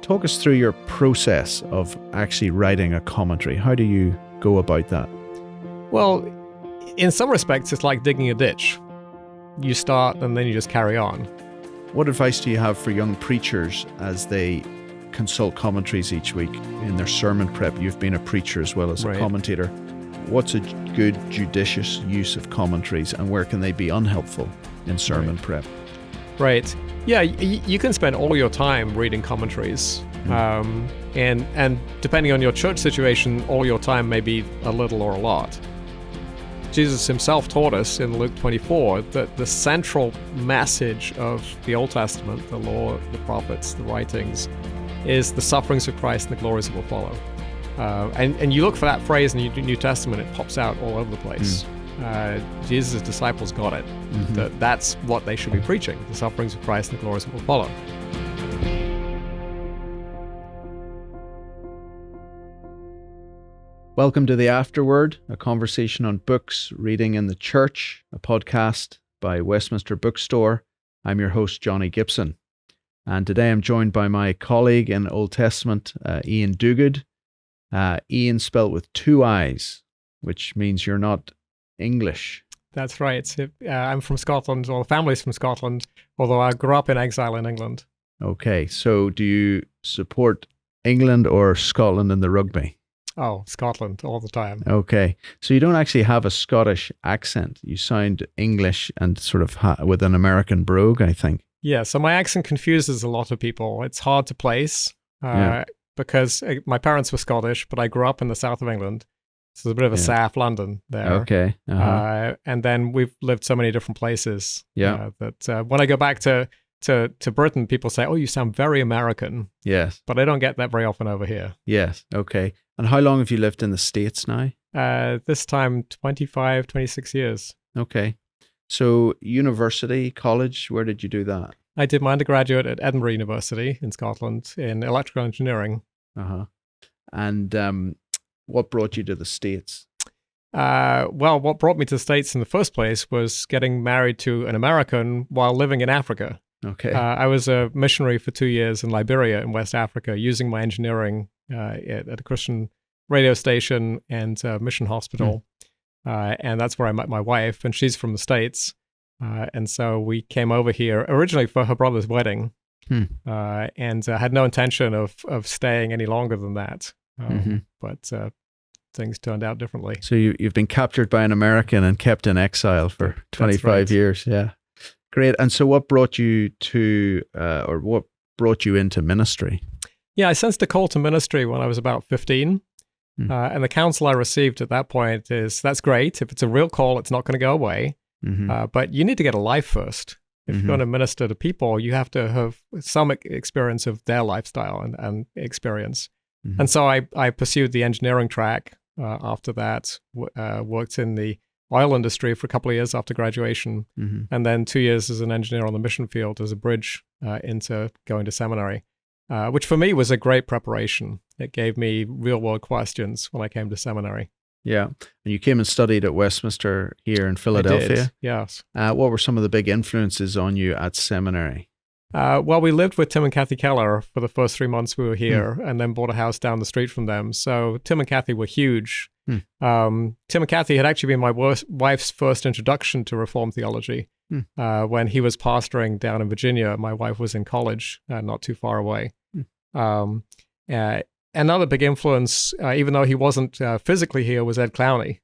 Talk us through your process of actually writing a commentary. How do you go about that? Well, in some respects, it's like digging a ditch. You start and then you just carry on. What advice do you have for young preachers as they consult commentaries each week in their sermon prep? You've been a preacher as well as a commentator. What's a good, judicious use of commentaries, and where can they be unhelpful in sermon prep? Right. Yeah, you can spend all your time reading commentaries. And depending on your church situation, all your time may be a little or a lot. Jesus himself taught us in Luke 24 that the central message of the Old Testament, the law, the prophets, the writings, is the sufferings of Christ and the glories that will follow. And you look for that phrase in the New Testament, it pops out all over the place. Jesus' disciples got it. That's what they should be preaching, the sufferings of Christ and the glories that will follow. Welcome to the Afterword, a conversation on books, reading in the church, a podcast by Westminster Bookstore. I'm your host, Jonny Gibson. And today I'm joined by my colleague in Old Testament, Iain Duguid. Iain spelt with two I's, which means you're not English. That's right. I'm from Scotland, or the family's from Scotland, although I grew up in exile in England. Okay, so do you support England or Scotland in the rugby? Oh, Scotland all the time. Okay. So you don't actually have a Scottish accent. You sound English and sort of with an American brogue, I think. Yeah, so my accent confuses a lot of people. It's hard to place because my parents were Scottish, but I grew up in the south of England. So there's a bit of a South London there. Okay. And then we've lived so many different places that when I go back to Britain, people say, oh, you sound very American. Yes. But I don't get that very often over here. Yes. Okay. And how long have you lived in the States now? This time, 26 years. Okay. So university, college, where did you do that? I did my undergraduate at Edinburgh University in Scotland in electrical engineering. And what brought you to the States? Well, what brought me to the States in the first place was getting married to an American while living in Africa. Okay. I was a missionary for 2 years in Liberia in West Africa, using my engineering at a Christian radio station and mission hospital. And that's where I met my wife, and she's from the States. And so we came over here originally for her brother's wedding, and had no intention of staying any longer than that. But things turned out differently. So you've been captured by an American and kept in exile for 25 years. Yeah. Great. And so what brought you to, or what brought you into ministry? Yeah, I sensed a call to ministry when I was about 15. And the counsel I received at that point is, that's great. If it's a real call, it's not going to go away. But you need to get a life first. If you're going to minister to people, you have to have some experience of their lifestyle and experience. And so I pursued the engineering track after that, worked in the oil industry for a couple of years after graduation, and then 2 years as an engineer on the mission field as a bridge into going to seminary, which for me was a great preparation. It gave me real-world questions when I came to seminary. Yeah. And you came and studied at Westminster here in Philadelphia. I did, yes. What were some of the big influences on you at seminary? Well, we lived with Tim and Kathy Keller for the first 3 months we were here, and then bought a house down the street from them. So Tim and Kathy were huge. Tim and Kathy had actually been my wife's first introduction to Reformed theology. When he was pastoring down in Virginia, my wife was in college, not too far away. Another big influence, even though he wasn't physically here, was Ed Clowney.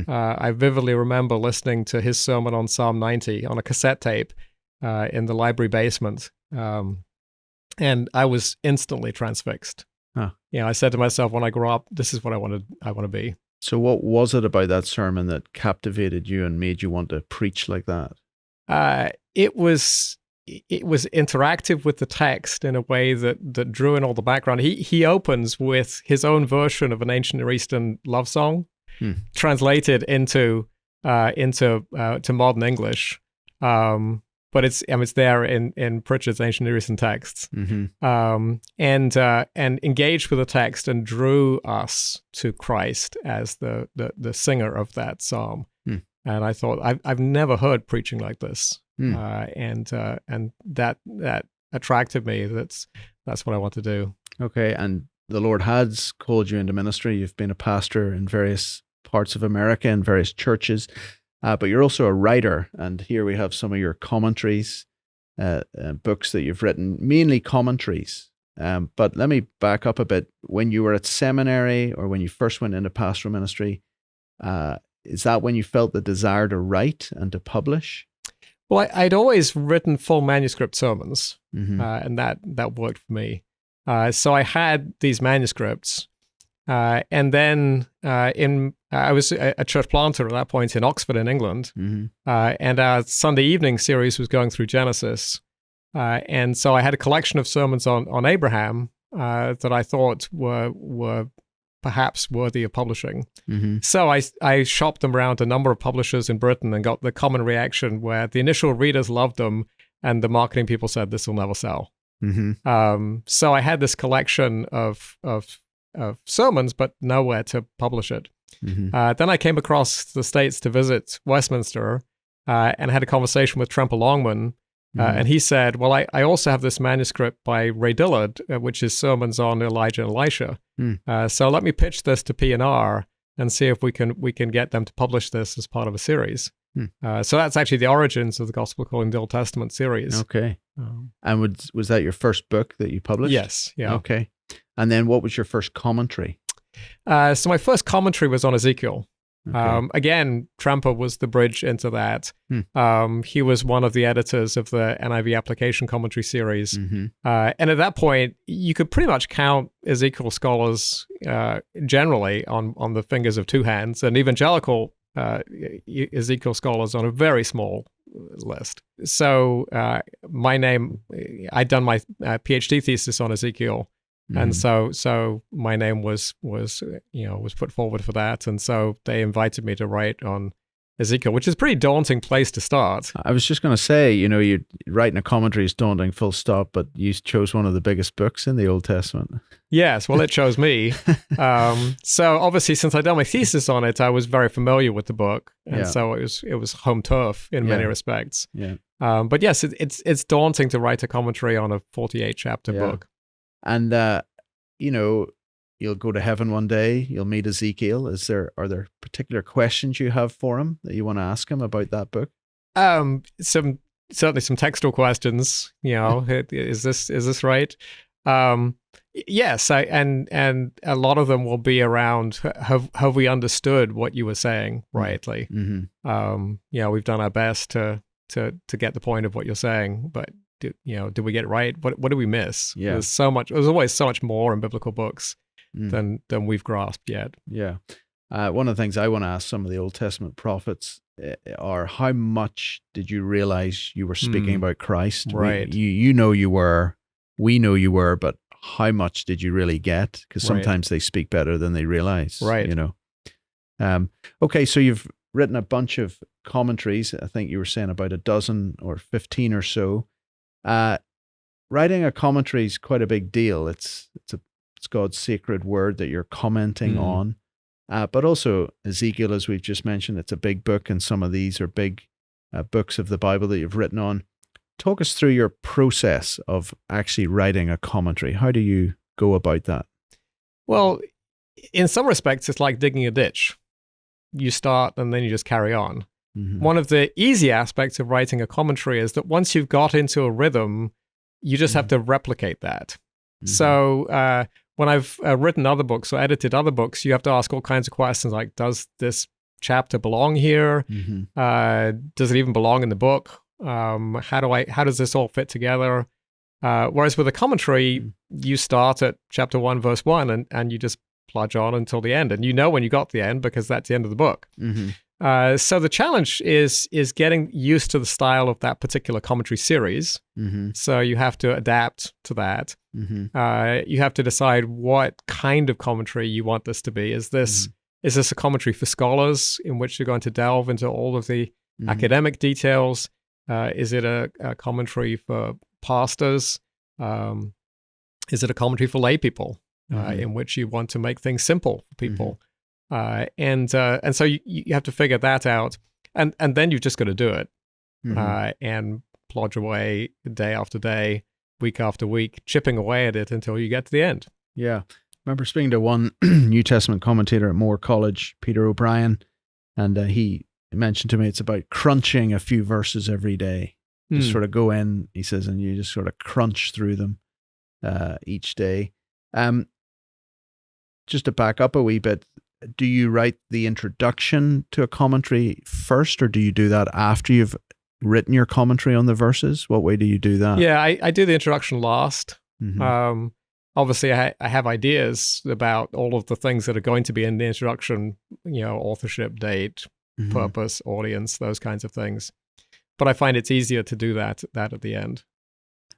I vividly remember listening to his sermon on Psalm 90 on a cassette tape in the library basement. And I was instantly transfixed. I said to myself, when I grow up, this is what I want to be. So what was it about that sermon that captivated you and made you want to preach like that? It was interactive with the text in a way that drew in all the background. He opens with his own version of an ancient Near Eastern love song, translated into modern English. But it's there in Pritchard's ancient Near Eastern texts, and engaged with the text and drew us to Christ as the singer of that psalm. And I thought, I've never heard preaching like this, and that attracted me. That's what I want to do. Okay, and the Lord has called you into ministry. You've been a pastor in various parts of America and various churches, but you're also a writer. And here we have some of your commentaries, books that you've written, mainly commentaries. But let me back up a bit. When you were at seminary or when you first went into pastoral ministry, is that when you felt the desire to write and to publish? Well, I'd always written full manuscript sermons, Mm-hmm. and that worked for me. So I had these manuscripts, and then I was a church planter at that point in Oxford in England, Mm-hmm. and our Sunday evening series was going through Genesis, and so I had a collection of sermons on Abraham that I thought were perhaps worthy of publishing. Mm-hmm. So I shopped them around a number of publishers in Britain and got the common reaction where the initial readers loved them, and the marketing people said this will never sell. Mm-hmm. So I had this collection of sermons, but nowhere to publish it. Mm-hmm. Then I came across the States to visit Westminster and had a conversation with Tremper Longman. And he said, well, I also have this manuscript by Ray Dillard, which is sermons on Elijah and Elisha. So let me pitch this to P&R and see if we can get them to publish this as part of a series. So that's actually the origins of the Gospel According to the Old Testament series. Okay. And was that your first book that you published? Yes. Yeah. Okay. And then what was your first commentary? So my first commentary was on Ezekiel. Okay. Again, Tremper was the bridge into that. He was one of the editors of the NIV application commentary series. Mm-hmm. And at that point, you could pretty much count Ezekiel scholars generally on the fingers of two hands, and evangelical Ezekiel scholars on a very small list. So my name, I'd done my PhD thesis on Ezekiel. And so my name was put forward for that, and so they invited me to write on Ezekiel, which is a pretty daunting place to start. I was just going to say, you writing a commentary is daunting, full stop, but you chose one of the biggest books in the Old Testament. Yes, well, it chose me. So obviously, since I'd done my thesis on it, I was very familiar with the book, and so it was home turf in many respects. Yeah. But yes, it's daunting to write a commentary on a 48 chapter book. And you'll go to heaven one day, you'll meet Ezekiel. Are there particular questions you have for him that you want to ask him about that book? Certainly some textual questions, is this right? Yes, and a lot of them will be around have we understood what you were saying rightly? Mm-hmm. We've done our best to get the point of what you're saying, but did we get it right? What did we miss? Yeah. There's always so much more in biblical books than we've grasped yet. Yeah. One of the things I want to ask some of the Old Testament prophets are, how much did you realize you were speaking about Christ? Right. We know you were, but how much did you really get? Because sometimes they speak better than they realize. Right. Okay, so you've written a bunch of commentaries. I think you were saying about a dozen or 15 or so. Writing a commentary is quite a big deal. It's God's sacred word that you're commenting on. But also Ezekiel, as we've just mentioned, it's a big book, and some of these are big books of the Bible that you've written on. Talk us through your process of actually writing a commentary. How do you go about that? Well, in some respects, it's like digging a ditch. You start and then you just carry on. Mm-hmm. One of the easy aspects of writing a commentary is that once you've got into a rhythm, you just have to replicate that. Mm-hmm. So when I've written other books or edited other books, you have to ask all kinds of questions like, does this chapter belong here? Mm-hmm. Does it even belong in the book? How does this all fit together? Whereas with a commentary, you start at chapter 1, verse 1, and you just plodge on until the end. And you know when you got to the end because that's the end of the book. Mm-hmm. So the challenge is getting used to the style of that particular commentary series. Mm-hmm. So you have to adapt to that. Mm-hmm. You have to decide what kind of commentary you want this to be. Is this a commentary for scholars in which you're going to delve into all of the academic details? Is it a commentary for pastors? Is it a commentary for lay people in which you want to make things simple for people? And so you have to figure that out, and then you've just got to do it and plodge away day after day. week after week, chipping away at it until you get to the end. Yeah. I remember speaking to one New Testament commentator at Moore College, Peter O'Brien, and he mentioned to me it's about crunching a few verses every day. Just sort of go in, he says, and you just sort of crunch through them each day. Just to back up a wee bit, do you write the introduction to a commentary first, or do you do that after you've written your commentary on the verses? What way do you do that? Yeah, I do the introduction last. Mm-hmm. Obviously, I have ideas about all of the things that are going to be in the introduction, authorship, date, purpose, audience, those kinds of things. But I find it's easier to do that at the end.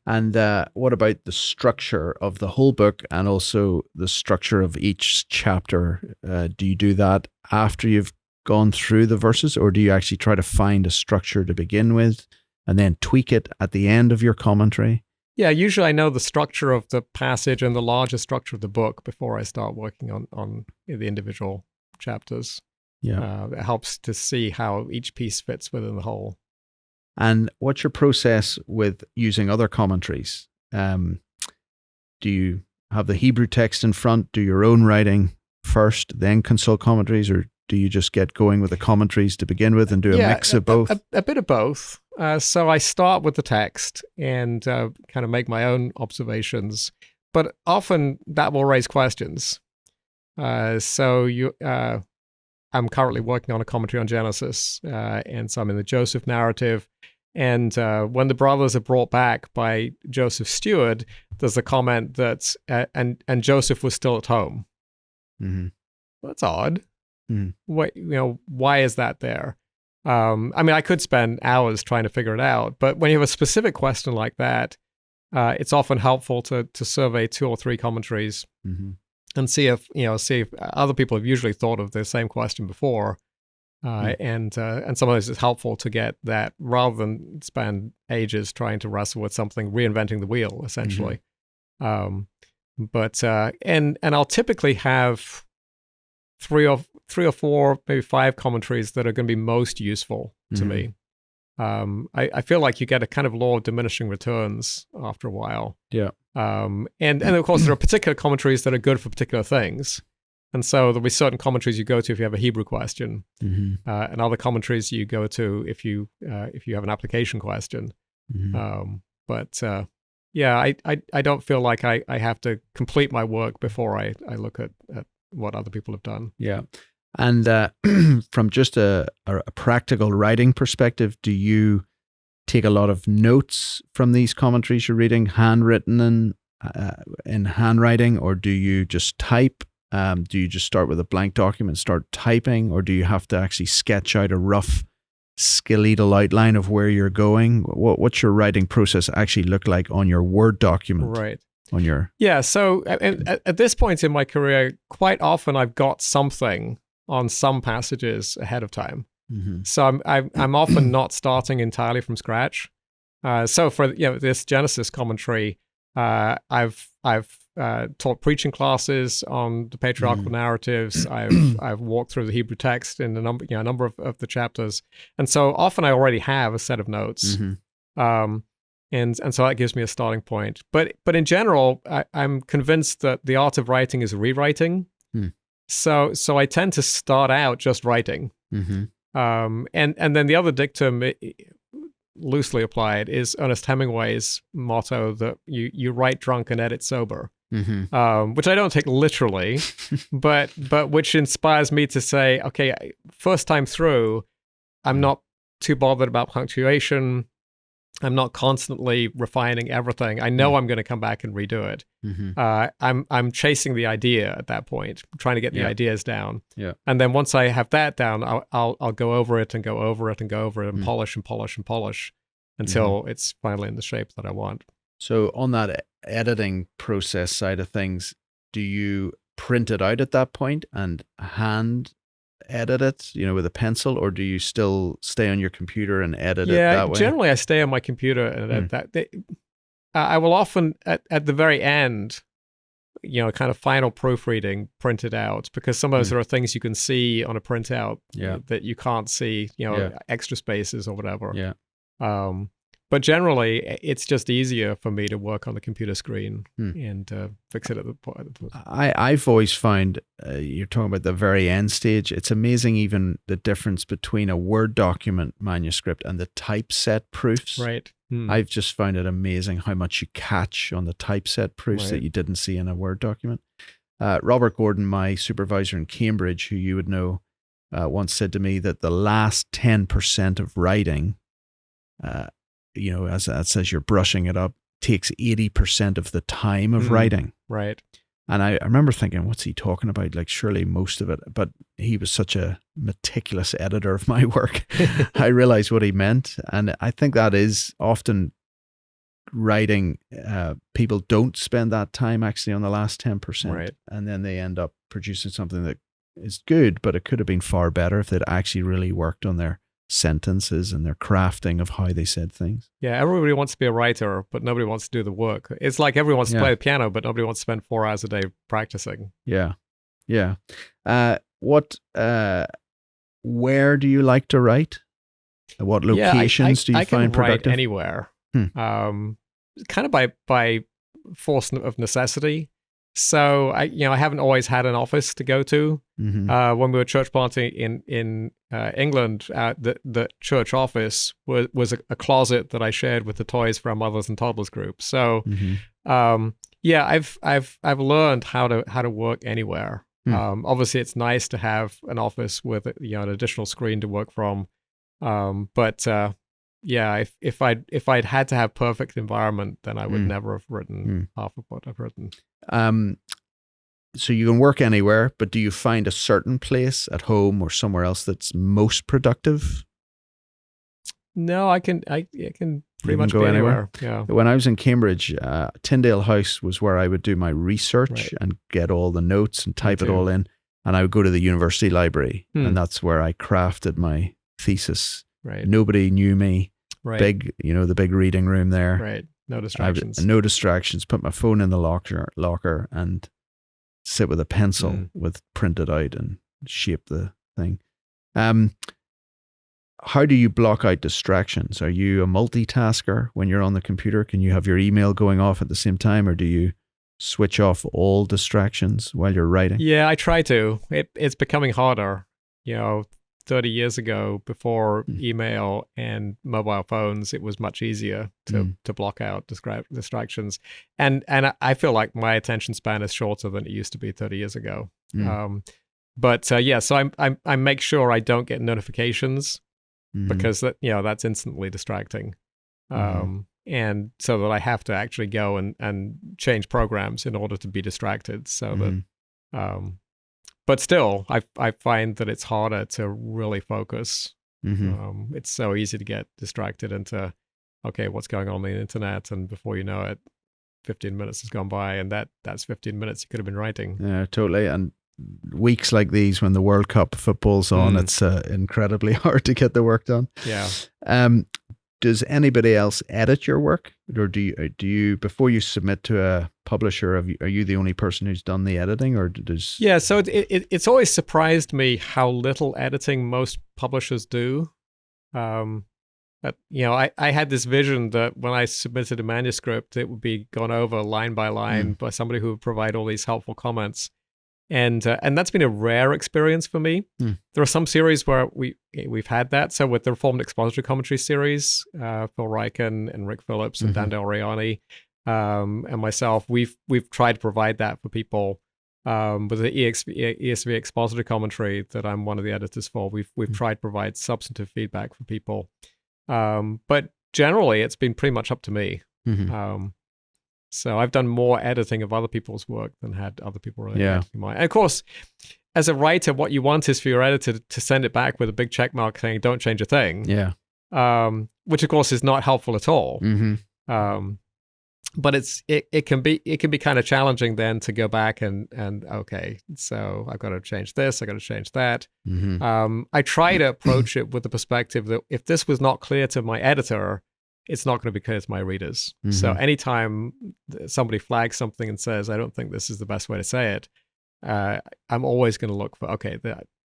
And what about the structure of the whole book and also the structure of each chapter? Do you do that after you've gone through the verses, or do you actually try to find a structure to begin with and then tweak it at the end of your commentary? Yeah, usually I know the structure of the passage and the larger structure of the book before I start working on the individual chapters. Yeah. It helps to see how each piece fits within the whole. And what's your process with using other commentaries? Do you have the Hebrew text in front, do your own writing first, then consult commentaries, or do you just get going with the commentaries to begin with and do a mix of both? A bit of both. So I start with the text and kind of make my own observations, but often that will raise questions. I'm currently working on a commentary on Genesis, and so I'm in the Joseph narrative. And when the brothers are brought back by Joseph's steward, there's a comment that, and Joseph was still at home. Mm-hmm. Well, that's odd. Mm-hmm. Why is that there? I could spend hours trying to figure it out, but when you have a specific question like that, it's often helpful to survey 2 or 3 commentaries and see if other people have usually thought of the same question before. And sometimes it's helpful to get that rather than spend ages trying to wrestle with something, reinventing the wheel, essentially. And I'll typically have 3 or 4, maybe 5 commentaries that are going to be most useful to me. I feel like you get a kind of law of diminishing returns after a while. Yeah. And of course, there are particular commentaries that are good for particular things. And so there'll be certain commentaries you go to if you have a Hebrew question, and other commentaries you go to if you have an application question. I don't feel like I have to complete my work before I look at what other people have done. Yeah. And from just a practical writing perspective, do you take a lot of notes from these commentaries you're reading, handwritten and in handwriting, or do you just type? Do you just start with a blank document, start typing, or do you have to actually sketch out a rough skeletal outline of where you're going? What's your writing process actually look like on your Word document? Right. So at this point in my career, quite often I've got something on some passages ahead of time. So I'm often not starting entirely from scratch. So for this Genesis commentary, I've taught preaching classes on the patriarchal narratives. I've walked through the Hebrew text in a number of the chapters, and so often I already have a set of notes, and so that gives me a starting point. But in general, I'm convinced that the art of writing is rewriting. So I tend to start out just writing, and then the other dictum, loosely applied, is Ernest Hemingway's motto that you write drunk and edit sober. Which I don't take literally, but which inspires me to say, okay, first time through, I'm not too bothered about punctuation. I'm not constantly refining everything. I know I'm going to come back and redo it. I'm chasing the idea at that point, trying to get the ideas down. And then once I have that down, I'll go over it and go over it and go over it and polish and polish and polish until it's finally in the shape that I want. So on that editing process side of things, do you print it out at that point and hand edit it, with a pencil, or do you still stay on your computer and edit it that way? Yeah, generally I stay on my computer and edit that. I will often, at the very end, kind of final proofreading, print it out, because sometimes there are things you can see on a printout that you can't see, extra spaces or whatever. But generally, it's just easier for me to work on the computer screen and fix it at the point. I've always found, you're talking about the very end stage, it's amazing even the difference between a Word document manuscript and the typeset proofs. Right. I've just found it amazing how much you catch on the typeset proofs that you didn't see in a Word document. Robert Gordon, my supervisor in Cambridge, who you would know, once said to me that the last 10% of writing, as you're brushing it up, takes 80% of the time of writing. Right. And I remember thinking, what's he talking about? Like, surely most of it. But he was such a meticulous editor of my work. I realized what he meant. And I think that is often writing. People don't spend that time actually on the last 10%. Right. And then they end up producing something that is good, but it could have been far better if they'd actually really worked on their sentences and their crafting of how they said things. Yeah, everybody wants to be a writer, but nobody wants to do the work. It's like everyone wants to play the piano, but nobody wants to spend 4 hours a day practicing. Yeah. Where do you like to write? What locations do you find productive? I can write anywhere. Kind of by force of necessity. So I haven't always had an office to go to. When we were church planting in England, the church office was a closet that I shared with the Toys for Our Mothers and Toddlers group. So I've learned how to work anywhere. Obviously, it's nice to have an office with an additional screen to work from. If I'd had to have perfect environment, then I would never have written half of what I've written. So you can work anywhere, but do you find a certain place at home or somewhere else that's most productive? No, I can pretty much go anywhere. Yeah. When I was in Cambridge, Tyndale House was where I would do my research and get all the notes and type it all in. And I would go to the university library, and that's where I crafted my thesis. Right. Nobody knew me. Right. Big, the big reading room there. Right. No distractions. No distractions. Put my phone in the locker and sit with a pencil with printed out and shape the thing. How do you block out distractions? Are you a multitasker when you're on the computer? Can you have your email going off at the same time, or do you switch off all distractions while you're writing? Yeah, I try to. It's becoming harder. 30 years ago, before email and mobile phones, it was much easier to block out distractions. And I feel like my attention span is shorter than it used to be 30 years ago. So I make sure I don't get notifications because that's instantly distracting. And so that I have to actually go and change programs in order to be distracted. So that but still, I find that it's harder to really focus. It's so easy to get distracted into, okay, what's going on the internet? And before you know it, 15 minutes has gone by, and that's 15 minutes you could have been writing. Yeah, totally. And weeks like these, when the World Cup football's on, it's incredibly hard to get the work done. Yeah. Does anybody else edit your work, or do you before you submit to a publisher? Are you the only person who's done the editing, or does? Yeah, so it's always surprised me how little editing most publishers do. But I had this vision that when I submitted a manuscript, it would be gone over line by line by somebody who would provide all these helpful comments. And that's been a rare experience for me. There are some series where we've had that. So with the Reformed Expository Commentary series, Phil Ryken and Rick Phillips and Dan Del Riani and myself, we've tried to provide that for people. With the ESV Expository Commentary that I'm one of the editors for, we've tried to provide substantive feedback for people. But generally, it's been pretty much up to me. So I've done more editing of other people's work than had other people really editing mine. And of course, as a writer, what you want is for your editor to send it back with a big check mark saying, don't change a thing. Yeah. Which of course is not helpful at all. But it can be kind of challenging then to go back and okay, so I've got to change this, I've got to change that. I try to approach it with the perspective that if this was not clear to my editor, it's not going to be clear to my readers. So anytime somebody flags something and says, I don't think this is the best way to say it, I'm always going to look for, okay,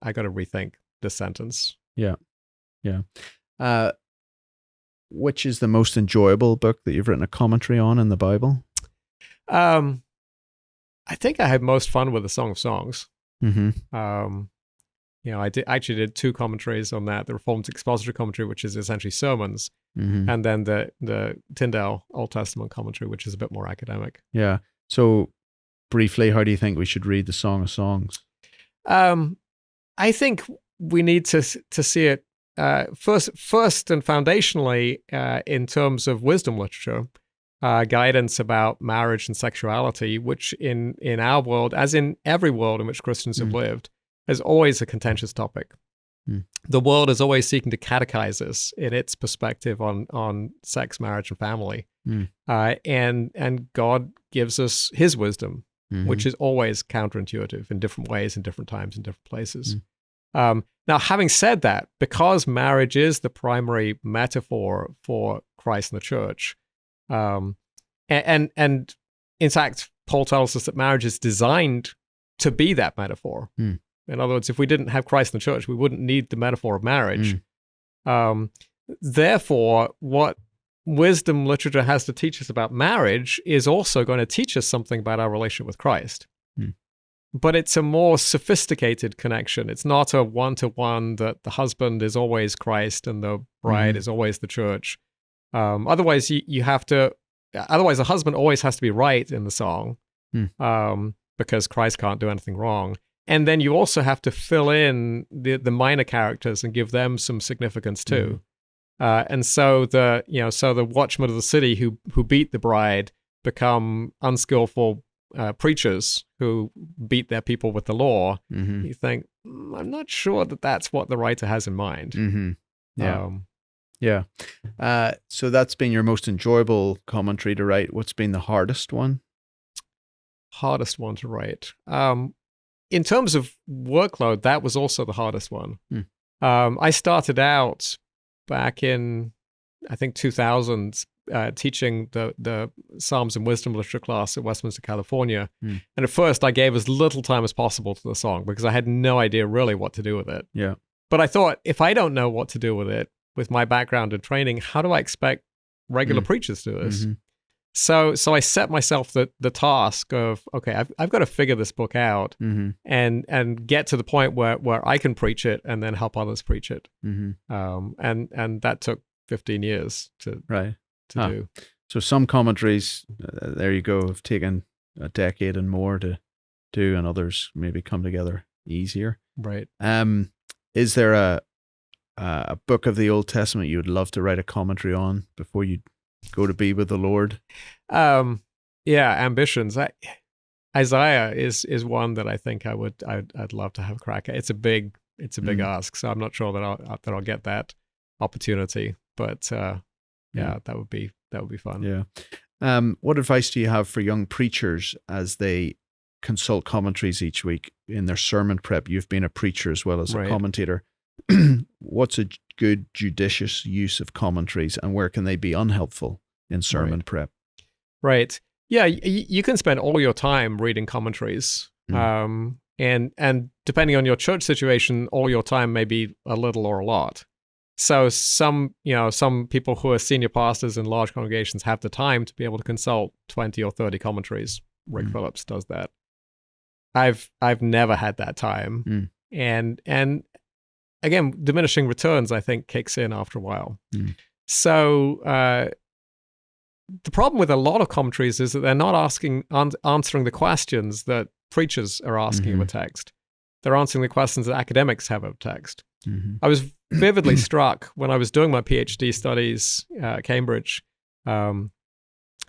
I got to rethink this sentence. Yeah. which is the most enjoyable book that you've written a commentary on in the Bible? I think I had most fun with the Song of Songs. Mm-hmm. I actually did 2 commentaries on that: the Reformed Expository Commentary, which is essentially sermons, Mm-hmm. and then the Tyndale Old Testament Commentary, which is a bit more academic. Yeah. So, briefly, how do you think we should read the Song of Songs? I think we need to see it first and foundationally in terms of wisdom literature, guidance about marriage and sexuality, which in our world, as in every world in which Christians have lived, is always a contentious topic. The world is always seeking to catechize us in its perspective on sex, marriage, and family. And God gives us his wisdom, which is always counterintuitive in different ways, in different times, in different places. Now, having said that, because marriage is the primary metaphor for Christ and the church, and in fact, Paul tells us that marriage is designed to be that metaphor. In other words, if we didn't have Christ in the church, we wouldn't need the metaphor of marriage. Therefore, what wisdom literature has to teach us about marriage is also going to teach us something about our relationship with Christ. But it's a more sophisticated connection. It's not a one-to-one that the husband is always Christ and the bride is always the church. Otherwise, you have to. Otherwise, the husband always has to be right in the song, because Christ can't do anything wrong. And then you also have to fill in the minor characters and give them some significance too. And so the watchmen of the city who beat the bride become unskillful preachers who beat their people with the law. You think, I'm not sure that that's what the writer has in mind. Yeah. So that's been your most enjoyable commentary to write. What's been the hardest one? Hardest one to write. In terms of workload, that was also the hardest one. I started out back in, I think, 2000, teaching the Psalms and Wisdom literature class at Westminster, California. And at first, I gave as little time as possible to the song because I had no idea really what to do with it. Yeah. But I thought, if I don't know what to do with it, with my background and training, how do I expect regular preachers to do this? So I set myself the task of, okay, I've got to figure this book out and get to the point where I can preach it and then help others preach it. And that took 15 years to do. So some commentaries, there you go, have taken a decade and more to do, and others maybe come together easier. Right. Is there a book of the Old Testament you would love to write a commentary on before you go to be with the Lord? Ambitions. Isaiah is one that I think I'd love to have a crack at. It's a big ask, so I'm not sure that I'll get that opportunity. But that would be fun. Yeah. What advice do you have for young preachers as they consult commentaries each week in their sermon prep? You've been a preacher as well as a commentator. What's a good judicious use of commentaries, and where can they be unhelpful in sermon prep? Right. Yeah, you can spend all your time reading commentaries. And depending on your church situation, all your time may be a little or a lot. So some people who are senior pastors in large congregations have the time to be able to consult 20 or 30 commentaries. Rick Phillips does that. I've never had that time. And again, diminishing returns, I think, kicks in after a while. So the problem with a lot of commentaries is that they're not answering the questions that preachers are asking of a text. They're answering the questions that academics have of text. I was vividly struck when I was doing my PhD studies at Cambridge, and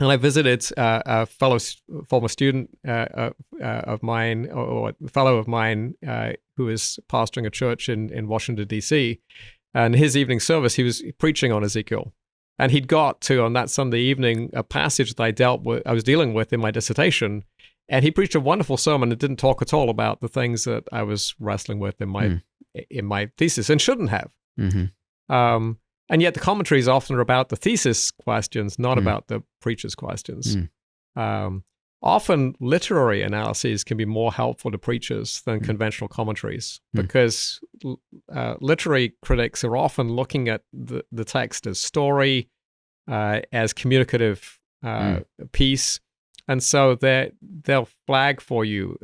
I visited a former student of mine, or a fellow of mine, who is pastoring a church in Washington, D.C. And his evening service, he was preaching on Ezekiel. And he'd got to, on that Sunday evening, a passage that I was dealing with in my dissertation. And he preached a wonderful sermon and didn't talk at all about the things that I was wrestling with in my thesis, and shouldn't have. And yet the commentaries often are about the thesis questions, not about the preacher's questions. often literary analyses can be more helpful to preachers than conventional commentaries, because literary critics are often looking at the text as story, as communicative piece, and so they'll flag for you,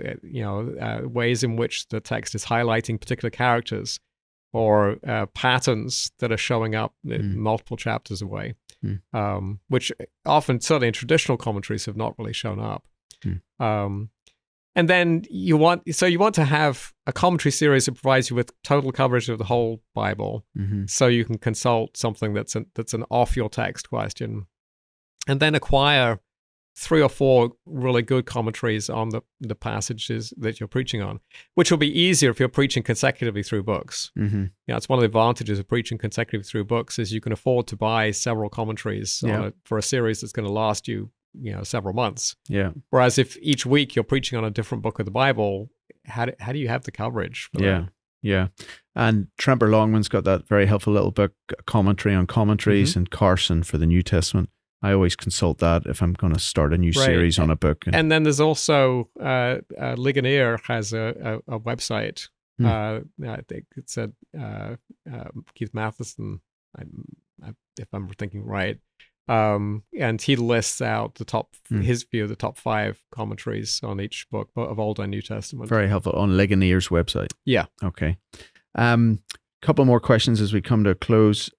ways in which the text is highlighting particular characters or patterns that are showing up multiple chapters away, which often, certainly in traditional commentaries, have not really shown up. And then you want to have a commentary series that provides you with total coverage of the whole Bible, so you can consult something that's an off your text question, and then acquire 3 or 4 really good commentaries on the passages that you're preaching on, which will be easier if you're preaching consecutively through books. It's one of the advantages of preaching consecutively through books is you can afford to buy several commentaries for a series that's going to last you, several months. Yeah. Whereas if each week you're preaching on a different book of the Bible, how do you have the coverage for that? Yeah. And Tremper Longman's got that very helpful little book, Commentary on Commentaries, and Carson for the New Testament. I always consult that if I'm going to start a new series on a book. And then there's also Ligonier has a website. I think it's Keith Matheson, if I'm thinking right. And he lists out his view of the top 5 commentaries on each book of Old and New Testament. Very helpful on Ligonier's website. Yeah. Okay. Couple more questions as we come to a close.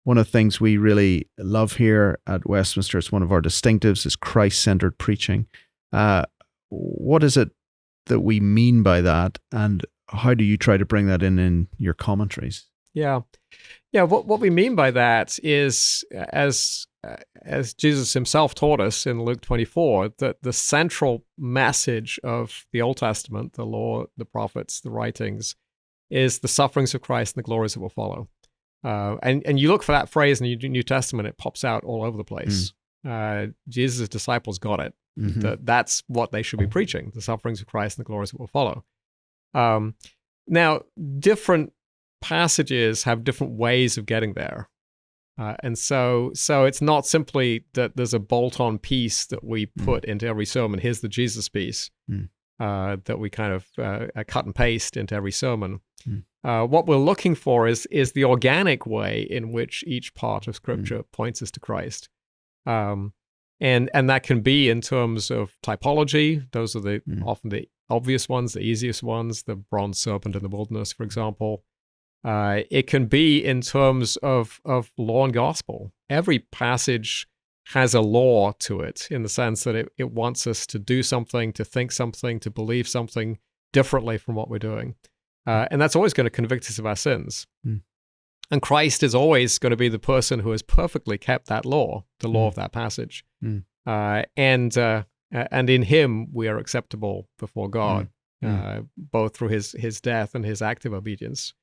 One of the things we really love here at Westminster, it's one of our distinctives, is Christ-centered preaching. What is it that we mean by that, and how do you try to bring that in your commentaries? Yeah. What we mean by that is, as Jesus himself taught us in Luke 24, that the central message of the Old Testament, the law, the prophets, the writings, is the sufferings of Christ and the glories that will follow. And you look for that phrase in the New Testament, it pops out all over the place. Jesus' disciples got it. That's what they should be preaching, the sufferings of Christ and the glories that will follow. Now, different passages have different ways of getting there. And so it's not simply that there's a bolt-on piece that we put into every sermon. Here's the Jesus piece that we kind of cut and paste into every sermon. What we're looking for is the organic way in which each part of Scripture points us to Christ. And that can be in terms of typology. Those are often the obvious ones, the easiest ones, the bronze serpent in the wilderness, for example. It can be in terms of law and gospel. Every passage has a law to it, in the sense that it wants us to do something, to think something, to believe something differently from what we're doing. And that's always going to convict us of our sins. And Christ is always going to be the person who has perfectly kept that law, the law of that passage. And in him we are acceptable before God, both through his death and his active obedience.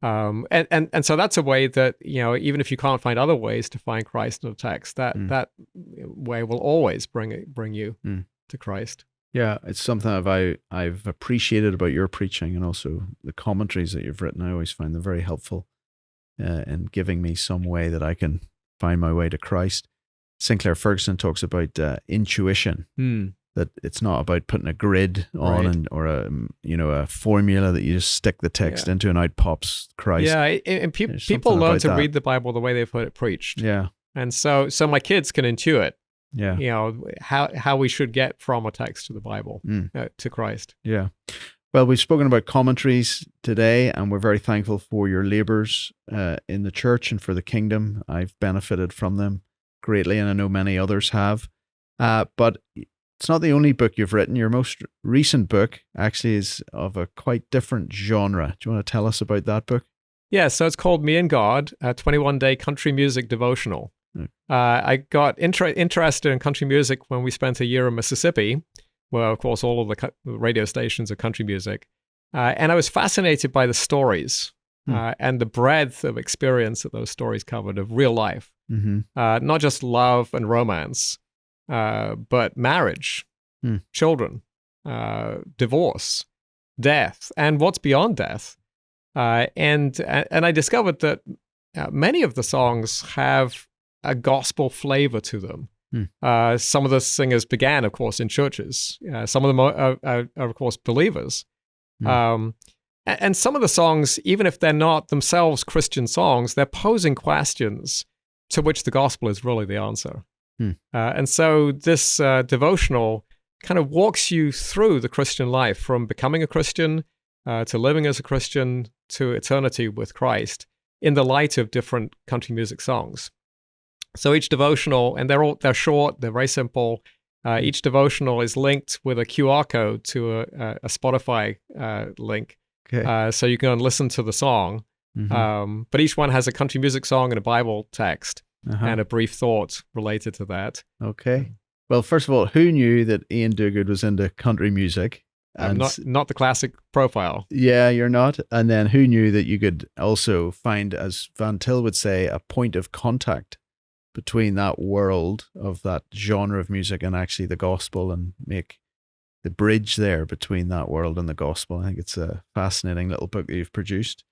And so that's a way that, even if you can't find other ways to find Christ in the text, that way will always bring you to Christ. Yeah, it's something I've appreciated about your preaching, and also the commentaries that you've written. I always find them very helpful in giving me some way that I can find my way to Christ. Sinclair Ferguson talks about intuition, that it's not about putting a grid on or a formula that you just stick the text into and out pops Christ. Yeah, and people learn to read the Bible the way they've heard it preached. Yeah, and so my kids can intuit. Yeah, how we should get from a text to the Bible to Christ. Yeah. Well, we've spoken about commentaries today, and we're very thankful for your labors in the church and for the kingdom. I've benefited from them greatly, and I know many others have. But it's not the only book you've written. Your most recent book actually is of a quite different genre. Do you want to tell us about that book? Yeah, so it's called Me and God, a 21-day country music devotional. I got interested in country music when we spent a year in Mississippi, where, of course, all of the radio stations are country music. And I was fascinated by the stories and the breadth of experience that those stories covered of real life. Not just love and romance, but marriage, children, divorce, death, and what's beyond death. And I discovered that many of the songs have a gospel flavor to them. Some of the singers began, of course, in churches. Some of them are of course, believers. And some of the songs, even if they're not themselves Christian songs, they're posing questions to which the gospel is really the answer. And so this devotional kind of walks you through the Christian life, from becoming a Christian to living as a Christian to eternity with Christ, in the light of different country music songs. So each devotional, and they're short, they're very simple. Each devotional is linked with a QR code to a Spotify link. Okay. So you can go and listen to the song. But each one has a country music song and a Bible text and a brief thought related to that. Okay. Well, first of all, who knew that Iain Duguid was into country music? I'm not the classic profile. Yeah, you're not. And then who knew that you could also find, as Van Til would say, a point of contact between that world of that genre of music and actually the gospel, and make the bridge there between that world and the gospel. I think it's a fascinating little book that you've produced.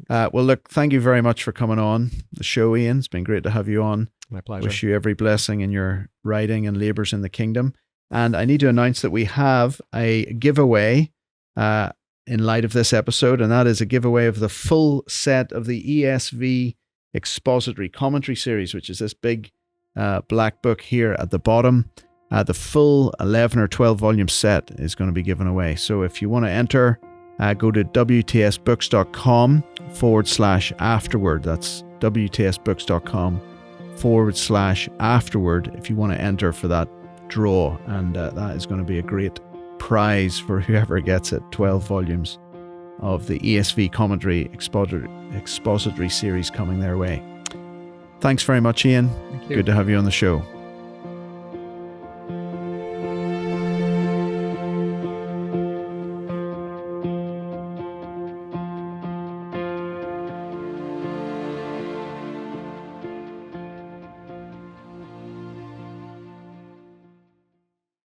Well, look, thank you very much for coming on the show, Iain. It's been great to have you on. My pleasure. Wish you every blessing in your writing and labors in the kingdom. And I need to announce that we have a giveaway in light of this episode, and that is a giveaway of the full set of the ESV Expository Commentary Series, which is this big black book here at the bottom. The full 11 or 12 volume set is going to be given away. So if you want to enter, go to wtsbooks.com/afterword. That's wtsbooks.com/afterword if you want to enter for that draw. And that is going to be a great prize for whoever gets it. 12 volumes of the ESV Commentary Expository Series coming their way. Thanks very much, Iain. Thank you. Good to have you on the show.